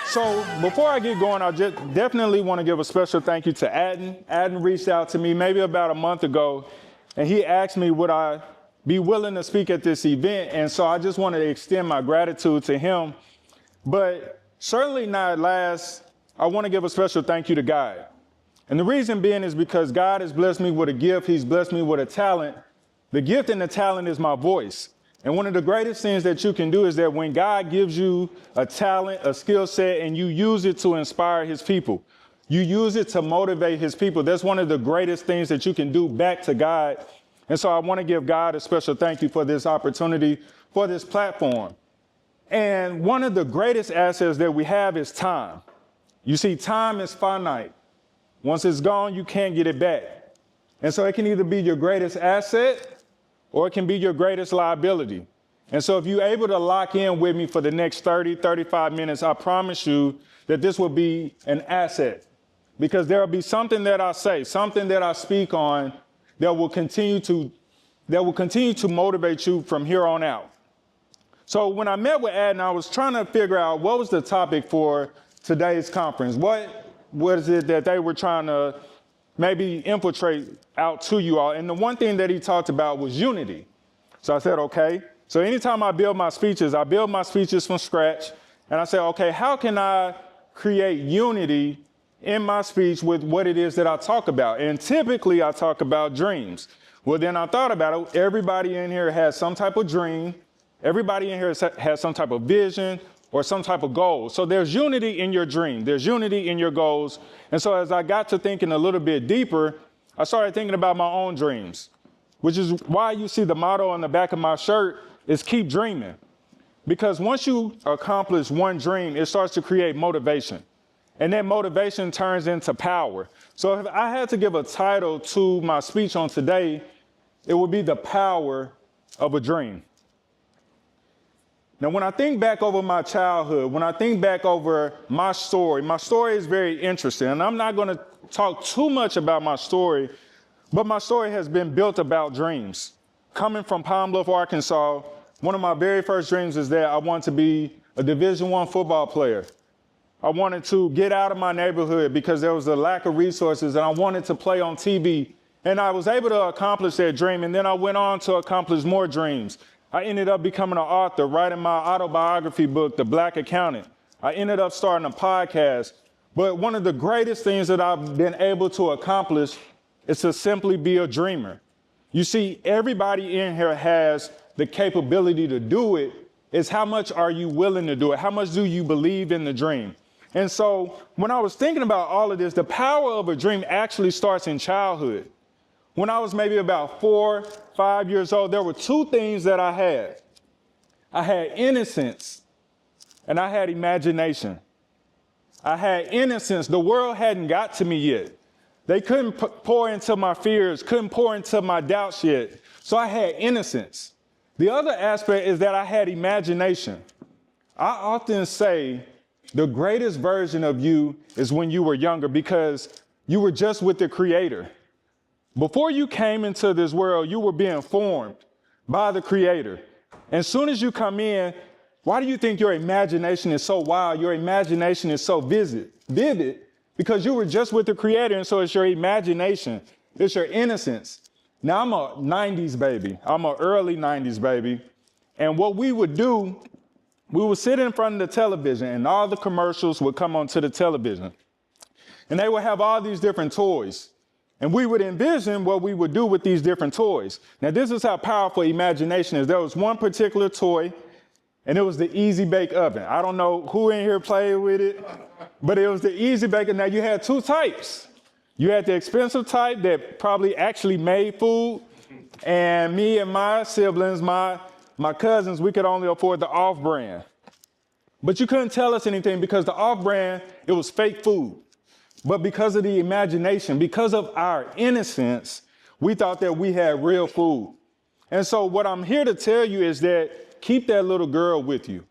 So before I get going, I just definitely want to give a special thank you to Adden. Adden reached out to me maybe about a month ago, and he asked me would I be willing to speak at this event. And so I just wanted to extend my gratitude to him. But certainly not last, I want to give a special thank you to God. And the reason being is because God has blessed me with a gift. He's blessed me with a talent. The gift and the talent is my voice. And one of the greatest things that you can do is that when God gives you a talent, a skill set, and you use it to inspire his people, you use it to motivate his people. That's one of the greatest things that you can do back to God. And so I want to give God a special thank you for this opportunity, for this platform. And one of the greatest assets that we have is time. You see, time is finite. Once it's gone, you can't get it back. And so it can either be your greatest asset or it can be your greatest liability. And so if you're able to lock in with me for the next 30, 35 minutes, I promise you that this will be an asset, because there will be something that I say, something that I speak on that will continue to motivate you from here on out. So when I met with Adden, I was trying to figure out what was the topic for today's conference. What was it that they were trying to maybe infiltrate out to you all? And the one thing that he talked about was unity. So I said, okay. So anytime I build my speeches from scratch. And I said, okay, how can I create unity in my speech with what it is that I talk about? And typically I talk about dreams. Well, then I thought about it. Everybody in here has some type of dream. Everybody in here has some type of vision or some type of goal. So there's unity in your dream. There's unity in your goals. And so as I got to thinking a little bit deeper, I started thinking about my own dreams, which is why you see the motto on the back of my shirt is keep dreaming. Because once you accomplish one dream, it starts to create motivation. And that motivation turns into power. So if I had to give a title to my speech on today, it would be The Power of a Dream. Now, when I think back over my childhood, when I think back over my story is very interesting. And I'm not going to talk too much about my story, but my story has been built about dreams. Coming from Pine Bluff, Arkansas, one of my very first dreams is that I wanted to be a Division I football player. I wanted to get out of my neighborhood because there was a lack of resources, and I wanted to play on TV. And I was able to accomplish that dream, and then I went on to accomplish more dreams. I ended up becoming an author, writing my autobiography book, The Black Accountant. I ended up starting a podcast. But one of the greatest things that I've been able to accomplish is to simply be a dreamer. You see, everybody in here has the capability to do it. It's how much are you willing to do it? How much do you believe in the dream? And so when I was thinking about all of this, the power of a dream actually starts in childhood. When I was maybe about 4, 5 years old, there were two things that I had. I had innocence and I had imagination. I had innocence. The world hadn't got to me yet. They couldn't pour into my fears, couldn't pour into my doubts yet. So I had innocence. The other aspect is that I had imagination. I often say the greatest version of you is when you were younger, because you were just with the Creator. Before you came into this world, you were being formed by the Creator. And as soon as you come in, why do you think your imagination is so wild? Your imagination is so vivid, because you were just with the Creator. And so it's your imagination. It's your innocence. Now, I'm a 90s baby. I'm an early 90s baby. And what we would do, we would sit in front of the television, and all the commercials would come onto the television. And they would have all these different toys. And we would envision what we would do with these different toys. Now, this is how powerful imagination is. There was one particular toy, and it was the Easy Bake Oven. I don't know who in here played with it, but it was the Easy Bake. Now, you had two types. You had the expensive type that probably actually made food, and me and my siblings, my cousins, we could only afford the off-brand. But you couldn't tell us anything because the off-brand, it was fake food. But because of the imagination, because of our innocence, we thought that we had real food. And so what I'm here to tell you is that keep that little girl with you.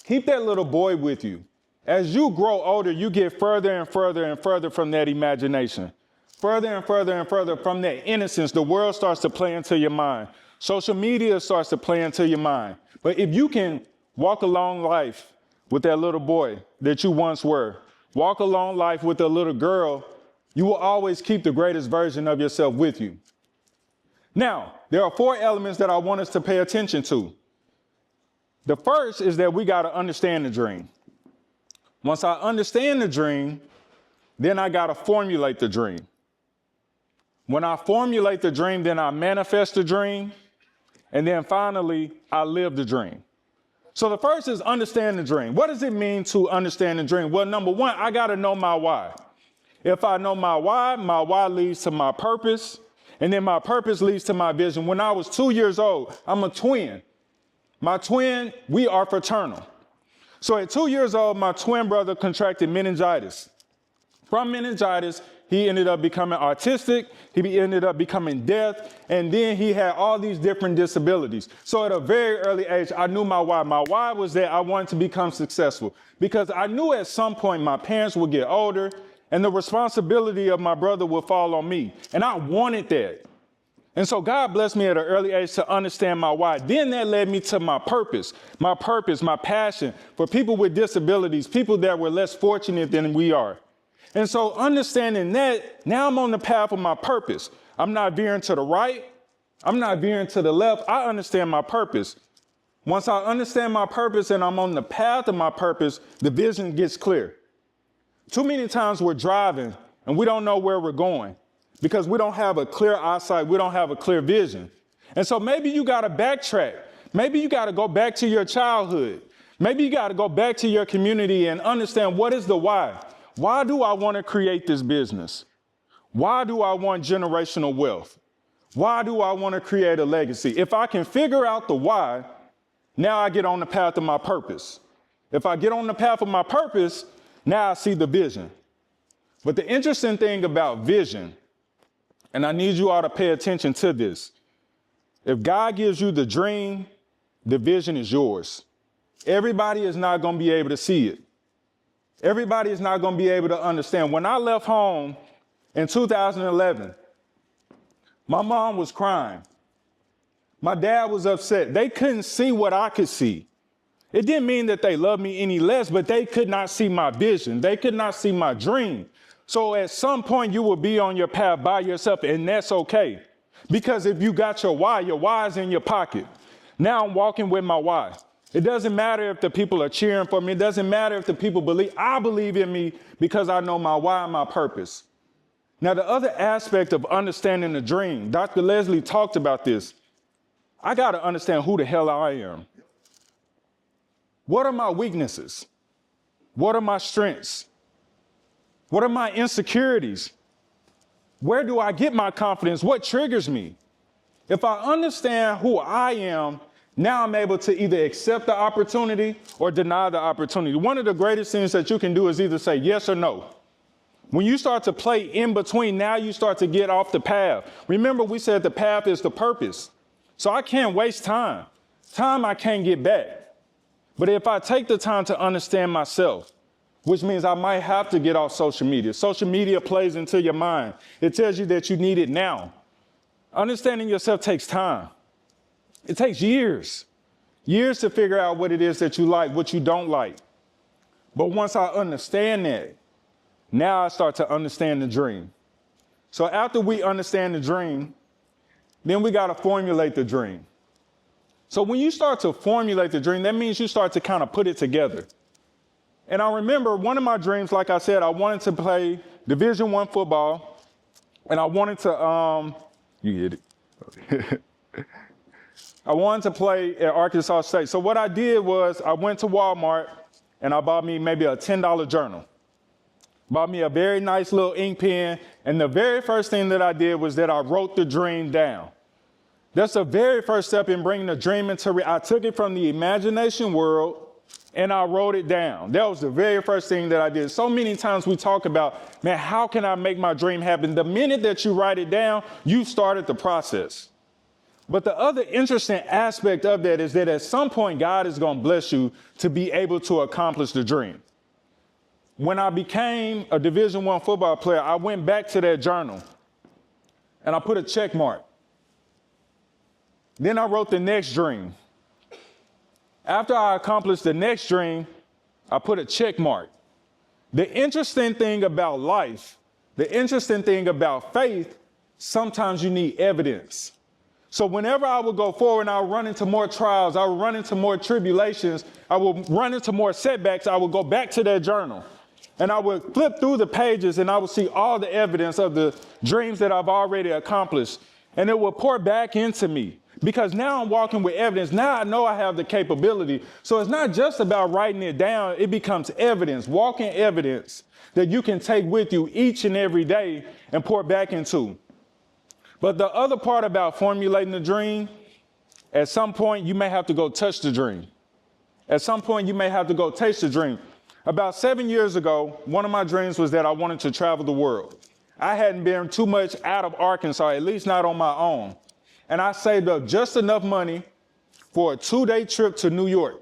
Keep that little boy with you. As you grow older, you get further and further and further from that imagination. Further and further and further from that innocence, the world starts to play into your mind. Social media starts to play into your mind. But if you can walk along life with that little boy that you once were. Walk along life with a little girl. You will always keep the greatest version of yourself with you. Now, there are 4 elements that I want us to pay attention to. The first is that we got to understand the dream. Once I understand the dream, then I got to formulate the dream. When I formulate the dream, then I manifest the dream. And then finally, I live the dream. So the first is understand the dream. What does it mean to understand the dream? Well, number one, I got to know my why. If I know my why leads to my purpose. And then my purpose leads to my vision. When I was 2 years old, I'm a twin. My twin, we are fraternal. So at 2 years old, my twin brother contracted meningitis. From meningitis, he ended up becoming autistic. He ended up becoming deaf. And then he had all these different disabilities. So at a very early age, I knew my why. My why was that I wanted to become successful because I knew at some point my parents would get older and the responsibility of my brother would fall on me. And I wanted that. And so God blessed me at an early age to understand my why. Then that led me to my purpose, my passion for people with disabilities, people that were less fortunate than we are. And so understanding that, now I'm on the path of my purpose. I'm not veering to the right. I'm not veering to the left. I understand my purpose. Once I understand my purpose and I'm on the path of my purpose, the vision gets clear. Too many times we're driving and we don't know where we're going because we don't have a clear eyesight. We don't have a clear vision. And so maybe you got to backtrack. Maybe you got to go back to your childhood. Maybe you got to go back to your community and understand what is the why. Why do I want to create this business? Why do I want generational wealth? Why do I want to create a legacy? If I can figure out the why, now I get on the path of my purpose. If I get on the path of my purpose, now I see the vision. But the interesting thing about vision, and I need you all to pay attention to this. If God gives you the dream, the vision is yours. Everybody is not going to be able to see it. Everybody is not going to be able to understand. When I left home in 2011, my mom was crying. My dad was upset. They couldn't see what I could see. It didn't mean that they loved me any less, but they could not see my vision. They could not see my dream. So at some point you will be on your path by yourself, and that's okay. Because if you got your why is in your pocket. Now I'm walking with my why. It doesn't matter if the people are cheering for me. It doesn't matter if the people believe. I believe in me because I know my why and my purpose. Now, the other aspect of understanding the dream, Dr. Leslie talked about this. I got to understand who the hell I am. What are my weaknesses? What are my strengths? What are my insecurities? Where do I get my confidence? What triggers me? If I understand who I am, now I'm able to either accept the opportunity or deny the opportunity. One of the greatest things that you can do is either say yes or no. When you start to play in between, now you start to get off the path. Remember, we said the path is the purpose. So I can't waste time. Time I can't get back. But if I take the time to understand myself, which means I might have to get off social media. Social media plays into your mind. It tells you that you need it now. Understanding yourself takes time. It takes years to figure out what it is that you like, what you don't like. But once I understand that, now I start to understand the dream. So after we understand the dream, then we got to formulate the dream. So when you start to formulate the dream, that means you start to kind of put it together. And I remember one of my dreams, like I said, I wanted to play Division I football, and I wanted to, you get it. I wanted to play at Arkansas State. So what I did was I went to Walmart and I bought me maybe a $10 journal. Bought me a very nice little ink pen. And the very first thing that I did was that I wrote the dream down. That's the very first step in bringing the dream into reality. I took it from the imagination world and I wrote it down. That was the very first thing that I did. So many times we talk about, man, how can I make my dream happen? The minute that you write it down, you started the process. But the other interesting aspect of that is that at some point, God is going to bless you to be able to accomplish the dream. When I became a Division I football player, I went back to that journal and I put a check mark. Then I wrote the next dream. After I accomplished the next dream, I put a check mark. The interesting thing about life, the interesting thing about faith, sometimes you need evidence. So whenever I would go forward and I would run into more trials, I would run into more tribulations, I would run into more setbacks, I would go back to that journal. And I would flip through the pages and I would see all the evidence of the dreams that I've already accomplished. And it would pour back into me because now I'm walking with evidence. Now I know I have the capability. So it's not just about writing it down. It becomes evidence, walking evidence that you can take with you each and every day and pour back into. But the other part about formulating the dream, at some point you may have to go touch the dream. At some point you may have to go taste the dream. About 7 years ago, one of my dreams was that I wanted to travel the world. I hadn't been too much out of Arkansas, at least not on my own. And I saved up just enough money for a 2-day trip to New York.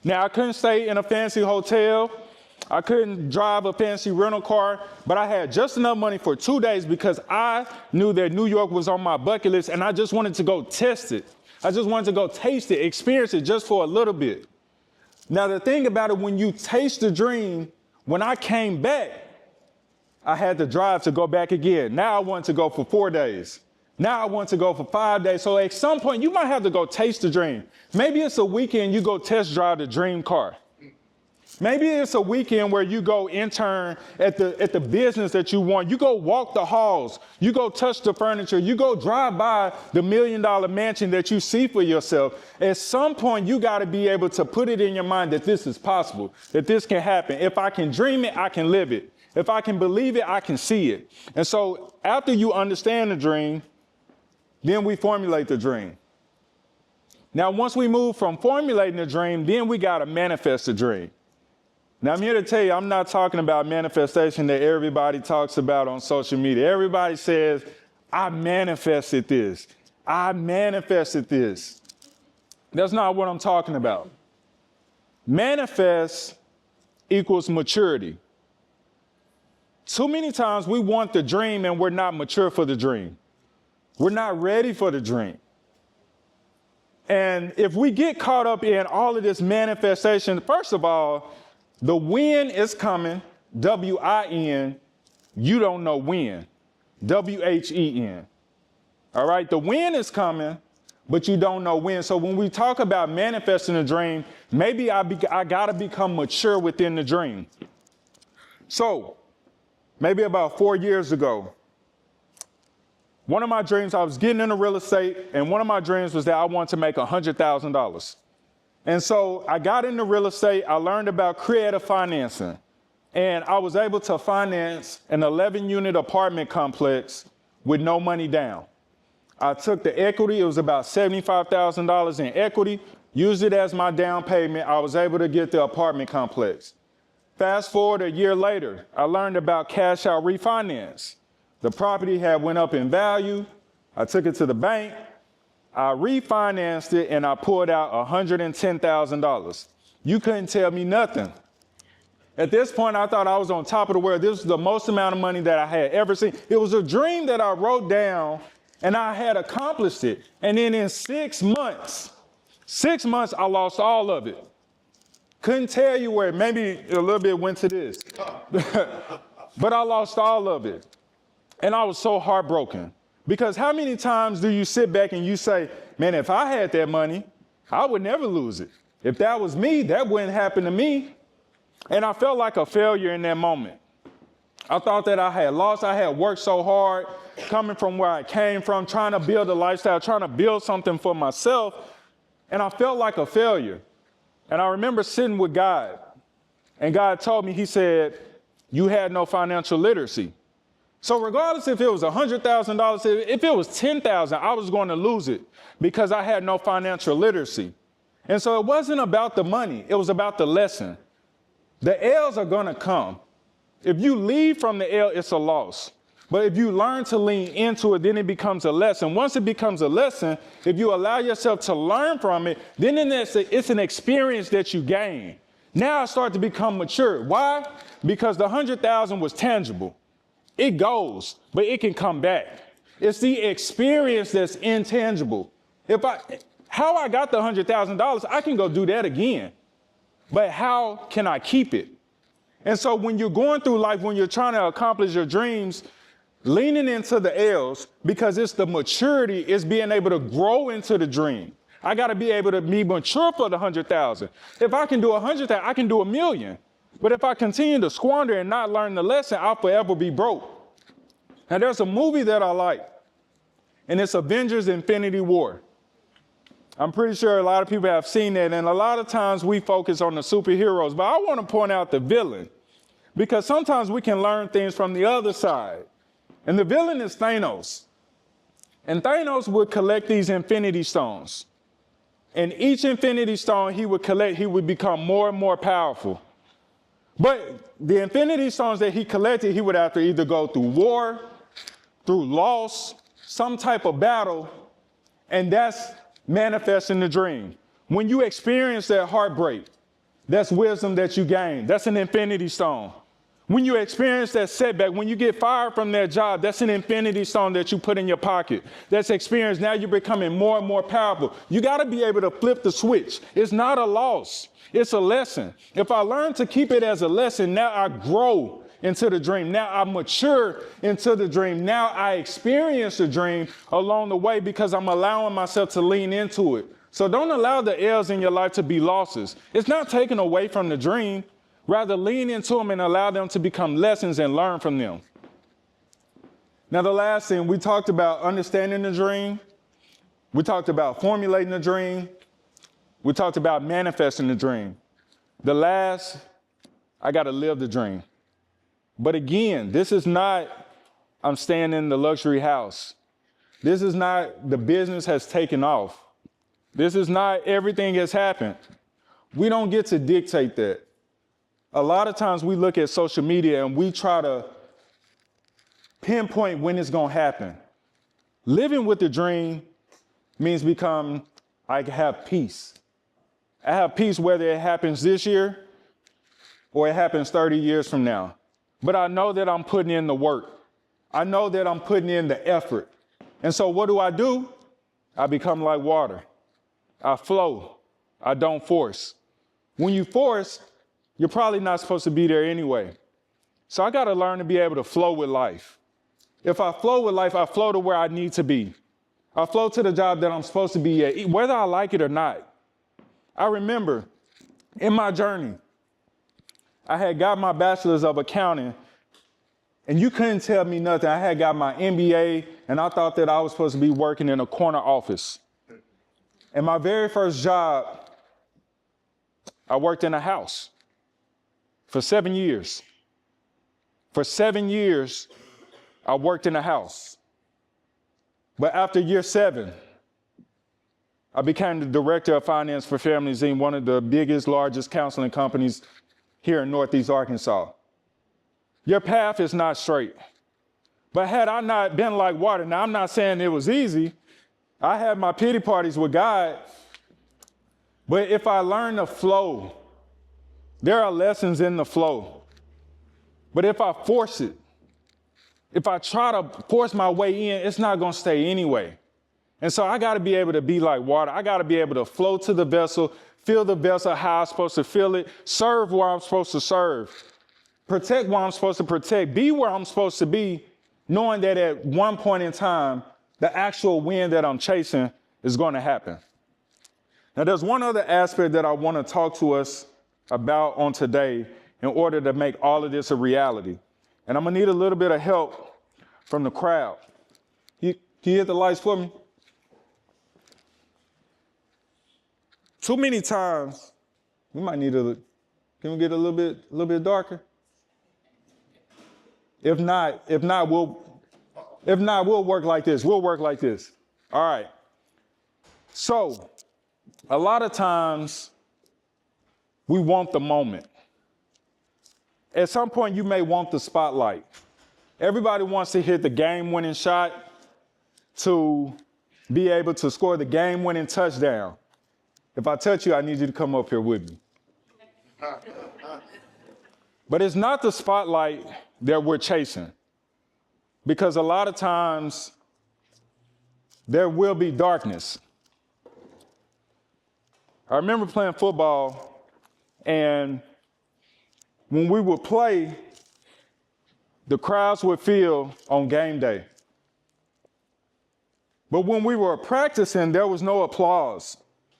Now, I couldn't stay in a fancy hotel. I couldn't drive a fancy rental car, but I had just enough money for 2 days because I knew that New York was on my bucket list and I just wanted to go test it. I just wanted to go taste it, experience it just for a little bit. Now, the thing about it, when you taste the dream, when I came back, I had to drive to go back again. Now I want to go for 4 days. Now I want to go for 5 days. So at some point, you might have to go taste the dream. Maybe it's a weekend you go test drive the dream car. Maybe it's a weekend where you go intern at the business that you want. You go walk the halls. You go touch the furniture. You go drive by the $1 million mansion that you see for yourself. At some point, you got to be able to put it in your mind that this is possible, that this can happen. If I can dream it, I can live it. If I can believe it, I can see it. And so after you understand the dream, then we formulate the dream. Now, once we move from formulating the dream, then we got to manifest the dream. Now, I'm here to tell you, I'm not talking about manifestation that everybody talks about on social media. Everybody says, I manifested this. I manifested this. That's not what I'm talking about. Manifest equals maturity. Too many times we want the dream and we're not mature for the dream. We're not ready for the dream. And if we get caught up in all of this manifestation, first of all, the win is coming, W-I-N, you don't know when, W-H-E-N. All right, the win is coming, but you don't know when. So when we talk about manifesting a dream, maybe I got to become mature within the dream. So maybe about 4 years ago, one of my dreams, I was getting into real estate, and one of my dreams was that I wanted to make $100,000. And so I got into real estate, I learned about creative financing, and I was able to finance an 11-unit apartment complex with no money down. I took the equity, it was about $75,000 in equity, used it as my down payment. I was able to get the apartment complex. Fast forward a year later, I learned about cash out refinance. The property had went up in value. I took it to the bank. I refinanced it and I pulled out $110,000. You couldn't tell me nothing. At this point, I thought I was on top of the world. This was the most amount of money that I had ever seen. It was a dream that I wrote down and I had accomplished it. And then in 6 months, I lost all of it. Couldn't tell you where, maybe a little bit went to this, but I lost all of it. And I was so heartbroken. Because how many times do you sit back and you say, man, if I had that money, I would never lose it. If that was me, that wouldn't happen to me. And I felt like a failure in that moment. I thought that I had lost. I had worked so hard, coming from where I came from, trying to build a lifestyle, trying to build something for myself. And I felt like a failure. And I remember sitting with God. And God told me, he said, you had no financial literacy. So regardless if it was $100,000, if it was $10,000, I was going to lose it because I had no financial literacy. And so it wasn't about the money. It was about the lesson. The L's are going to come. If you leave from the L, it's a loss. But if you learn to lean into it, then it becomes a lesson. Once it becomes a lesson, if you allow yourself to learn from it, then it's an experience that you gain. Now I start to become mature. Why? Because the $100,000 was tangible. It goes, but it can come back. It's the experience that's intangible. How I got the $100,000, I can go do that again. but how can I keep it? And so when you're going through life, when you're trying to accomplish your dreams, leaning into the L's, because it's the maturity, is being able to grow into the dream. I got to be able to be mature for the 100,000. If I can do 100,000, I can do 1,000,000. But if I continue to squander and not learn the lesson, I'll forever be broke. Now, there's a movie that I like, and it's Avengers: Infinity War. I'm pretty sure a lot of people have seen that, and a lot of times we focus on the superheroes, but I want to point out the villain, because sometimes we can learn things from the other side. And the villain is Thanos. And Thanos would collect these infinity stones. And each infinity stone he would collect, he would become more and more powerful. But the infinity stones that he collected, he would have to either go through war, through loss, some type of battle, and that's manifesting the dream. When you experience that heartbreak, that's wisdom that you gain. That's an infinity stone. When you experience that setback, when you get fired from that job, that's an infinity stone that you put in your pocket. That's experience. Now you're becoming more and more powerful. You got to be able to flip the switch. It's not a loss. It's a lesson. If I learn to keep it as a lesson, now I grow into the dream. Now I mature into the dream. Now I experience the dream along the way because I'm allowing myself to lean into it. So don't allow the L's in your life to be losses. It's not taken away from the dream. Rather, lean into them and allow them to become lessons and learn from them. Now, the last thing, we talked about understanding the dream. We talked about formulating the dream. We talked about manifesting the dream. The last, I got to live the dream. But again, this is not, I'm staying in the luxury house. This is not, the business has taken off. This is not, everything has happened. We don't get to dictate that. A lot of times we look at social media and we try to pinpoint when it's going to happen. Living with the dream means I have peace. I have peace whether it happens this year or it happens 30 years from now. But I know that I'm putting in the work. I know that I'm putting in the effort. And so what do? I become like water. I flow. I don't force. When you force, you're probably not supposed to be there anyway. So I got to learn to be able to flow with life. If I flow with life, I flow to where I need to be. I flow to the job that I'm supposed to be at, whether I like it or not. I remember in my journey, I had got my bachelor's of accounting, and you couldn't tell me nothing. I had got my MBA, and I thought that I was supposed to be working in a corner office. And my very first job, I worked in a house. For 7 years. For 7 years, I worked in a house. But after year 7, I became the director of finance for families in one of the biggest, largest counseling companies here in Northeast Arkansas. Your path is not straight. But had I not been like water, now I'm not saying it was easy. I had my pity parties with God. But if I learn to flow, there are lessons in the flow. But if I force it, if I try to force my way in, it's not going to stay anyway. And so I got to be able to be like water. I got to be able to flow to the vessel, feel the vessel how I'm supposed to feel it, serve where I'm supposed to serve, protect where I'm supposed to protect, be where I'm supposed to be, knowing that at one point in time, the actual win that I'm chasing is going to happen. Now, there's one other aspect that I want to talk to us about on today in order to make all of this a reality. And I'm going to need a little bit of help from the crowd. Can you hit the lights for me? Too many times, we might need can we get a little bit darker? If not, we'll work like this. We'll work like this. All right. So, a lot of times, we want the moment. At some point, you may want the spotlight. Everybody wants to hit the game-winning shot, to be able to score the game-winning touchdown. If I touch you, I need you to come up here with me. But it's not the spotlight that we're chasing, because a lot of times there will be darkness. I remember playing football, And when we would play, the crowds would fill on game day. But when we were practicing, there was no applause.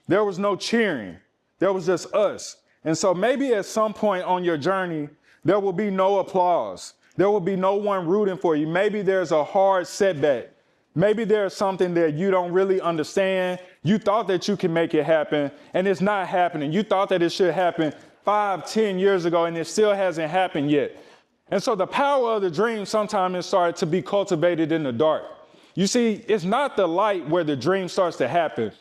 There was no cheering. There was just us. And so maybe at some point on your journey, there will be no applause. There will be no one rooting for you. Maybe there's a hard setback. Maybe there's something that you don't really understand. You thought that you can make it happen, and it's not happening. You thought that it should happen 5, 10 years ago, and it still hasn't happened yet. And so the power of the dream sometimes is started to be cultivated in the dark. You see, it's not the light where the dream starts to happen.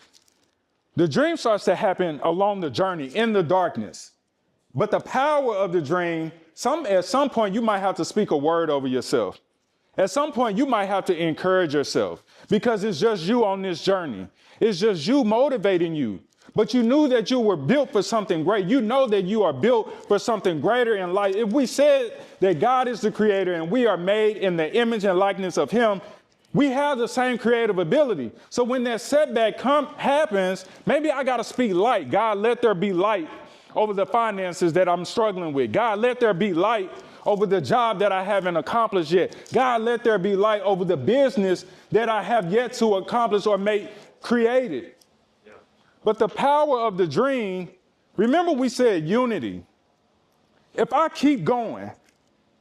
The dream starts to happen along the journey in the darkness. But the power of the dream, at some point, you might have to speak a word over yourself. At some point, you might have to encourage yourself because it's just you on this journey. It's just you motivating you. But you knew that you were built for something great. You know that you are built for something greater in life. If we said that God is the creator and we are made in the image and likeness of him, we have the same creative ability. So when that setback happens, maybe I got to speak light. God, let there be light over the finances that I'm struggling with. God, let there be light over the job that I haven't accomplished yet. God, let there be light over the business that I have yet to accomplish or make created. Yeah. But the power of the dream, remember we said unity. If I keep going,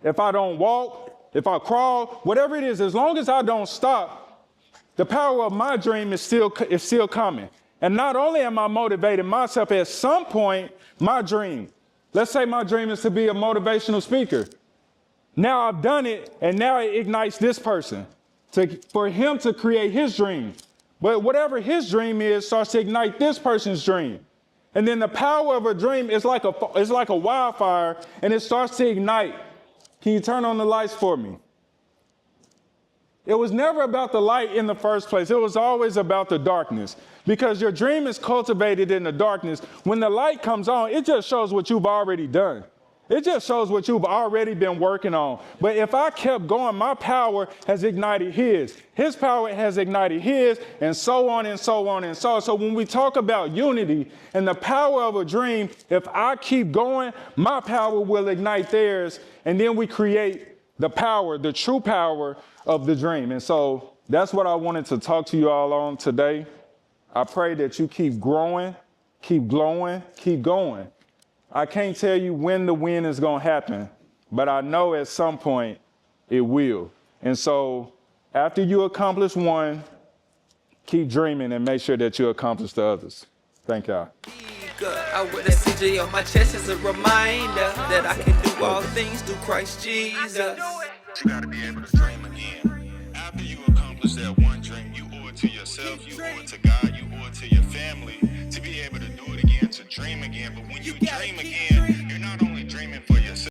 if I don't walk, if I crawl, whatever it is, as long as I don't stop, the power of my dream is still coming. And not only am I motivating myself, at some point, my dream, let's say my dream is to be a motivational speaker. Now I've done it, and now it ignites this person for him to create his dream. But whatever his dream is starts to ignite this person's dream. And then the power of a dream is like a wildfire, and it starts to ignite. Can you turn on the lights for me? It was never about the light in the first place. It was always about the darkness. Because your dream is cultivated in the darkness. When the light comes on, it just shows what you've already done. It just shows what you've already been working on. But if I kept going, my power has ignited his. His power has ignited his, and so on and so on and so on. So when we talk about unity and the power of a dream, if I keep going, my power will ignite theirs. And then we create the power, the true power of the dream. And so that's what I wanted to talk to you all on today. I pray that you keep growing, keep glowing, keep going. I can't tell you when the win is going to happen, but I know at some point it will. And so after you accomplish one, keep dreaming and make sure that you accomplish the others. Thank y'all. I wear the CJ on my chest as a reminder that I can do all things through Christ Jesus. You gotta be able to dream again. After you accomplish that one dream, you owe it to yourself, you owe it to God, you owe it to your family to be able to do it again, to dream again. But when you dream again,